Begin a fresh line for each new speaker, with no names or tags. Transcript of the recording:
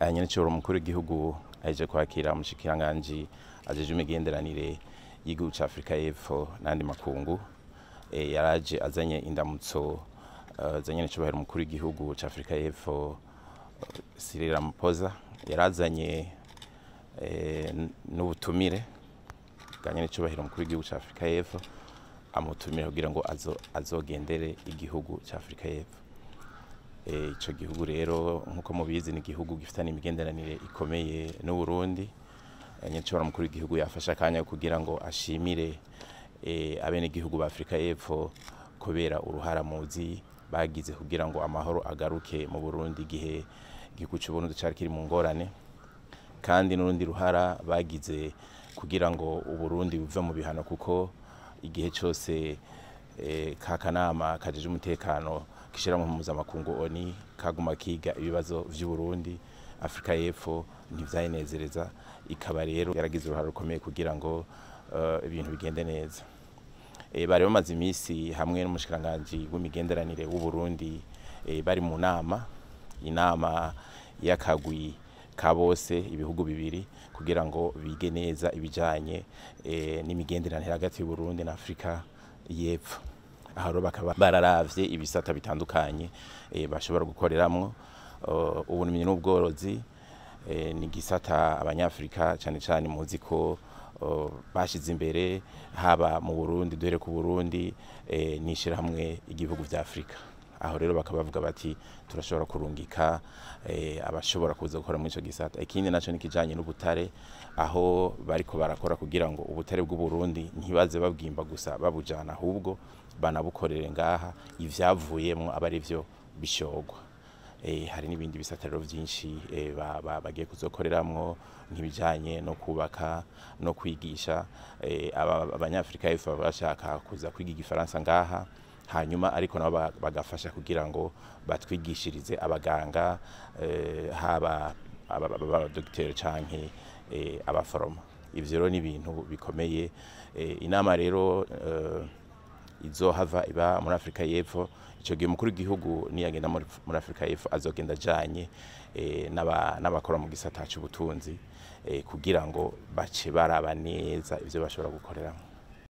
nyene cyo umukuru w'igihugu aje kwakira umushikiranganji ajeje imigenderanire y'igihugu ca Afrika y'Epfo n'andi makungu yaraje azanye indamutso zanye n'icubahiro umukuru w'igihugu ca Afrika y'Epfo Cyril Ramaphosa yarazanye n'ubutumire bwanye n'icubahiro umukuru w'igihugu ca Afrika y'Epfo amutumire kugira ngo azogendere igihugu ca Afrika y'Epfo. Ico gihugu rero nkuko mubizi ni igihugu gifitanye imigenderanire ikomeye n'u Burundi. Nyacubahiro umukuru w'igihugu yafasha akanya kugira ngo ashimire abene igihugu ba Afrika y'Epfo kubera uruhara muzi bagize kugira ngo amahoro agaruke mu Burundi igihe igihugu cy'u Burundi cari kiri mu ngorane, kandi n'urundi ruhara bagize kugira ngo u Burundi buve mu bihano, kuko igihe cyose kakanama kajeje umutekano kishira mu mpuzamakungu ONU kaguma kiga ibibazo vy'u Burundi, Afrika y'Epfo ntivyayinezereza, ikaba rero yaragize uruhara rukomeye kugira ngo ibintu bigende neza. Bari bamaze imisi hamwe n'umushikiranganji w'imigenderanire w'u Burundi bari mu inama y'akagwi ka bose ibihugu bibiri kugira ngo bige neza ibijanye n'imigenderanire hagati y'u Burundi na Afrika y'Epfo. Aho bakaba bararavye ibisata bitandukanye bashobora gukoreramwo. Uburimyi n'ubworozi ni gisata abanyafrika cyane cyane muzi ko bashize imbere, haba mu Burundi duhere ku Burundi nishira hamwe igihugu vya Afrika. Aho rero bakaba bavuga bati turashobora kurungika abashobora kuza gukora muri ico gisata. Ikindi naco ni kijanye n'ubutare, aho bariko barakora kugira ngo ubutare bw'u Burundi ntibaze babwimba gusa babujana, ahubwo banabukorere ngaha ivyavuyemwo abari vyo bishogwa. Hari n'ibindi bisata rero vyinshi bagiye kuzokoreramwo nk'ibijanye no kubaka no kwigisha. Abanyafrika y'Epfo bashaka kuza kwiga igifaransa ngaha, hanyuma ariko nabo bagafasha kugira ngo batwigishirize abaganga, haba abadokiteri canke abaforoma. Ivyo rero ni ibintu bikomeye. Inama rero izohava iba muri Afrika y'Epfo. Ico gihe umukuru w'igihugu niyagenda muri Afrika y'Epfo azogenda ajanye n'abakora mu gisata c'ubutunzi kugira ngo bace baraba neza ivyo bashobora gukorera.